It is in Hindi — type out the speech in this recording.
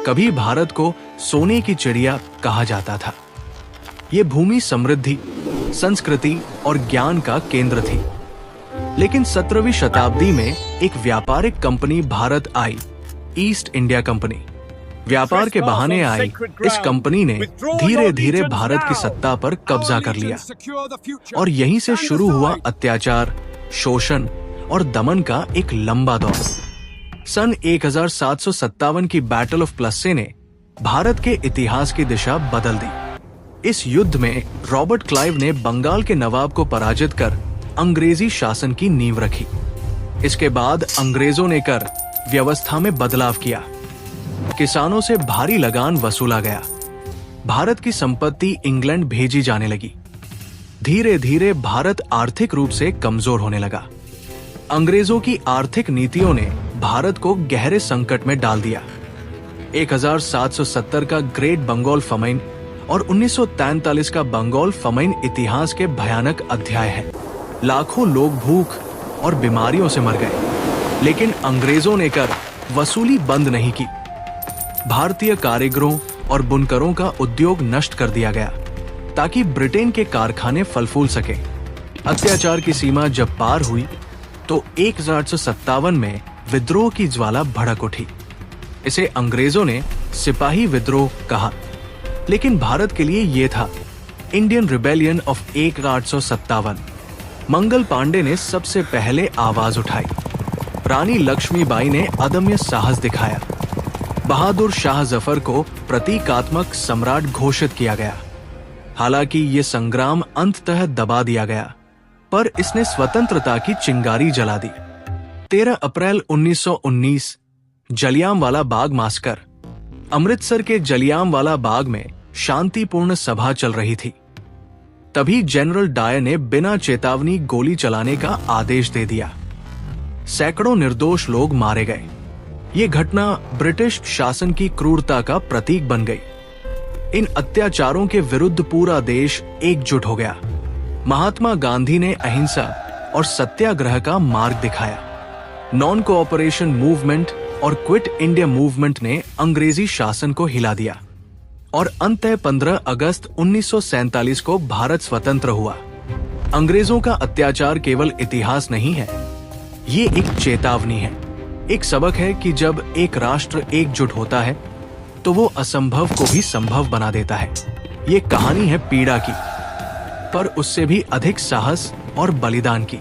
कभी भारत को सोने की चिड़िया कहा जाता था। ये भूमि समृद्धि, संस्कृति और ज्ञान का केंद्र थी। लेकिन 17वीं शताब्दी में एक व्यापारिक कंपनी भारत आई, ईस्ट इंडिया कंपनी। व्यापार के बहाने आई इस कंपनी ने धीरे धीरे भारत की सत्ता पर कब्जा कर लिया और यहीं से शुरू हुआ अत्याचार, शोषण और दमन का एक लंबा दौर। सन 1757 की बैटल ऑफ प्लस्से ने भारत के इतिहास की दिशा बदल दी। इस युद्ध में रॉबर्ट क्लाइव ने बंगाल के नवाब को पराजित कर अंग्रेजी शासन की नींव रखी। इसके बाद अंग्रेजों ने कर व्यवस्था में बदलाव किया। किसानों से भारी लगान वसूला गया। भारत की संपत्ति इंग्लैंड भेजी जाने लगी। धीरे धीरे भारत आर्थिक रूप से कमजोर होने लगा। अंग्रेजों की आर्थिक नीतियों ने भारत को गहरे संकट में डाल दिया। 1770 का ग्रेट बंगाल फमाइन और 1943 का बंगाल फमाइन इतिहास के भयानक अध्याय है। लाखों लोग भूख और बीमारियों से मर गए, लेकिन अंग्रेजों ने कर वसूली बंद नहीं की। भारतीय कारीगरों और बुनकरों का उद्योग नष्ट कर दिया गया ताकि ब्रिटेन के कारखाने फल फूल सके। अत्याचार की सीमा जब पार हुई तो 1857 में विद्रोह की ज्वाला भड़क उठी। इसे अंग्रेजों ने सिपाही विद्रोह कहा, लेकिन भारत के लिए यह था Indian rebellion of 1857। Mangal Pandey ने सबसे पहले आवाज उठाई। रानी लक्ष्मीबाई ने अदम्य साहस दिखाया। बहादुर शाह जफर को प्रतीकात्मक सम्राट घोषित किया गया। हालांकि ये संग्राम अंततः दबा दिया गया, पर इसने स्वतंत्रता की चिंगारी जला दी। 13 अप्रैल 1919 जलियांवाला बाग मास्कर। अमृतसर के जलियांवाला बाग में शांतिपूर्ण सभा चल रही थी। तभी जनरल डायर ने बिना चेतावनी गोली चलाने का आदेश दे दिया। सैकड़ों निर्दोष लोग मारे गए। ये घटना ब्रिटिश शासन की क्रूरता का प्रतीक बन गई। इन अत्याचारों के विरुद्ध पूरा देश एकजुट हो गया। महात्मा गांधी ने अहिंसा और सत्याग्रह का मार्ग दिखाया। नॉन कोऑपरेशन मूवमेंट और क्विट इंडिया मूवमेंट ने अंग्रेजी शासन को हिला दिया और अंततः 15 अगस्त 1947 को भारत स्वतंत्र हुआ। अंग्रेजों का अत्याचार केवल इतिहास नहीं है, ये एक चेतावनी है, एक सबक है कि जब एक राष्ट्र एकजुट होता है तो वो असंभव को भी संभव बना देता है। ये कहानी है पीड़ा की, पर उससे भी अधिक साहस और बलिदान की।